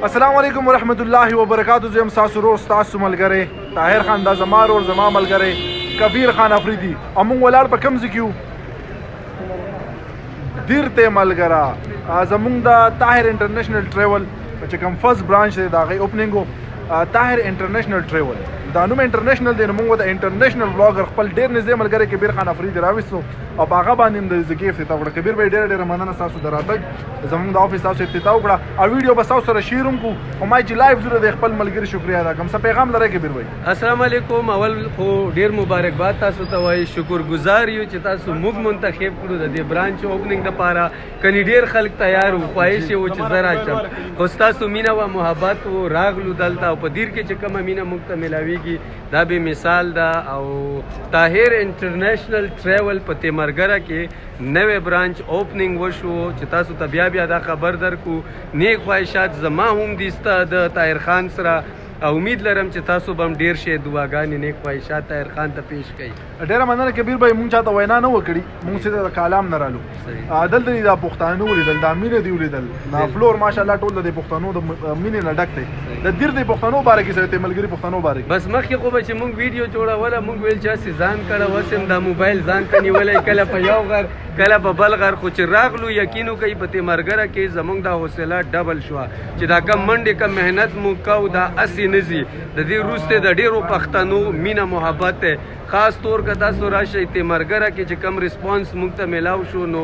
السلام علیکم ورحمت الله وبرکاتہ. زه یم ستاسو ورور ستاسو ملګری طاهر خان. دا زما ورور زما ملګری کبیر خان افریدي. او موږ ولاړ په کوم ځای کې یو؟ دیر ته ملګره زموږ د طاهر انټرنیشنل ټریول چې کوم فرست برانچ دی د هغې اوپننګ و. طاهر انټرنیشنل ټریول دا نوم انټرنیشنل دی. نو موږ د انټرنیشنل بلاګر خپل ډېر نږدې ملګری کبیر خان افریدي راوستو او په هغه باندې هم د زګې افتتاح وکړه. کبیر بھائی ډېره ډېره مننه ستاسو د راتګ. زموږ د آفس تاسو افتتاح وکړه او ویډیو به ستاسو سره شیر هم کړو. خو ما چې لایف زه د خپل ملګري شکریه ادا کوم. څه پیغام لرئ کبیر بھائی؟ السلام علیکم. اول خو ډېر مبارکباد تاسو ته وایي. شکرګزار یو چې تاسو موږ منتخب کړو د دې برانچ اوپننګ دپاره. کني ډېر خلک تیار وو، خواهش یې و چې زه راشم، خو ستاسو مینه و محبت و راغلو دلته. او په دیر کې چې کومه مینه موږ ته میلاویږي دا بې مثال ده. او طاهر انټرنیشنل ټریول په تیمرګره کې نوې برانچ اوپننګ وشو چې تاسو ته بیا دا خبر درکو. نیک خواهشات زما هم دي ستا د طاهر خان سره. امید لرم چې تاسو به هم ډېر شی دعاګانې نیک خواهشات طاهر خان ته پیش کړئ. ډېره مننه کبیر بھائی. مونږ چاته وینا نه وکړي، مونږ سیده د کالام نه رالو. دلته دې دا پښتانه ولیدل، دا مینه دې ولیدل، دا فلور ماشاءالله ټول د پښتنو د مینې نه ډک دی. د دیر د پښتنو باره کې سره ته ملګري پښتنو باره کې بس مخکې خو به چې مونږ ویډیو جوړوله مونږ ویل چې هسې ځان کړه اوس هم دا موبایل ځان ته نیولی، کله په یو غر کله په بل غر. خو چې راغلو یقین وکړئ په تیمرګره کې زموږ دا حوصله ډبل شوه چې دا کم منډې کم محنت مو کوو دا هسې نه ځي. د دې وروسته د ډېرو پښتنو مینه محبت دی. خاص طور که تاسو راشئ تیمرګره کې چې کم ریسپانس موږ ته میلاو شو، نو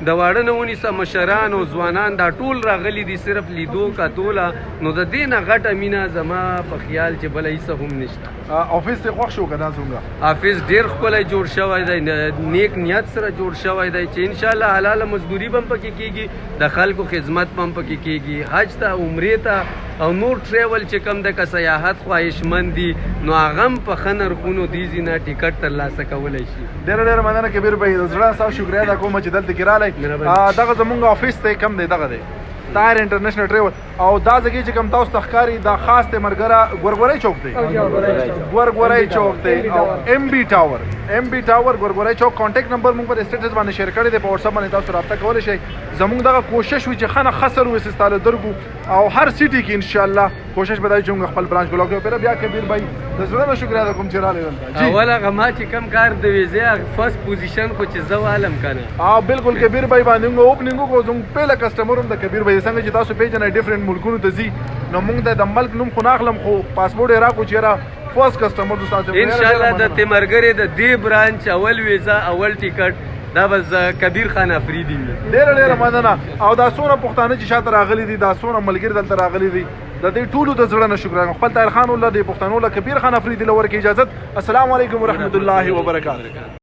د واړه نه ونیسه مشران او ځوانان دا ټول راغلي دي صرف لیدو کتوله. نو د دې نه غټه مینه زما په خیال چې بله هیڅ هم نشته. آفس ته خوښ شو که دا څنګه؟ آفس ډېر ښکلی جوړ شوی دی، نیک نیت سره جوړ شوی دی چې انشاءالله حلاله مزدوري به هم پکې کېږي، د خلکو خدمت به هم پکې کېږي. حج ته عمرې ته او نور ټریول چې کم دی که سیاحت خواهشمند دي نو هغه هم په ښه نرخونو دې ځي نه ټیکټ ترلاسه کولی شي. ډېره مننه کبیر بھائی. د زړه ستاسو شکریه ادا کوم چې دلته کې راغلی. دغه زموږ آفس دی کم دی دغه دی طاهر انټرنیشنل ټریول. او دا ځای چې کوم تاسو ته ښکاري دا خاص تیمرګره ګورګورۍ چوک دی. ګورګورۍ چوک دی او ام بي ټاور ګورګورۍ چوک. کانټیکټ نمبر موږ په سټیټس باندې شیر کړی دی، په واتساپ باندې تاسو رابطه کولی شئ. زموږ دغه کوشش وي چې ښه نه ښه سروس ستاسو درکو او هر سیټي کې انشاءالله کوشش به دا وي چې موږ خپل برانچ بلاک کړو. بیا کبیر بھائی د زړه نه شکریه ادا کوم چې راغلی دلته. اول هغه ما چې کم کار د ویزې فرست پوزیشن خو چې زه والم که نه بالکل کبیر بھائی باندې موږ اوپننګ وکړو. زموږ پهله کسټمر هم د کبیر بھائی څنګه چې تاسو پیژنئ ډیفرنٹ ملکونو ته ځي، نو موږ د ملک نوم خو نه اخلم خو پاسپورټ یې راکړو چې یاره فرست کسټمر د تاسو انشاءالله د تیمرګرې د دې برانچ اول ویزا اول ټیکټ دا بس کبیر خان افریدي. ډېره مننه. او دا څونه پښتانه چې شاته راغلي دي، دا څونه ملګري دلته راغلي دي، د دې ټولو د زړه نه شکر خپل طاهر خان الله د پښتنو له کبیر خان افریدي له ورکې اجازت. السلام علیکم ورحمت الله وبرکاتہ.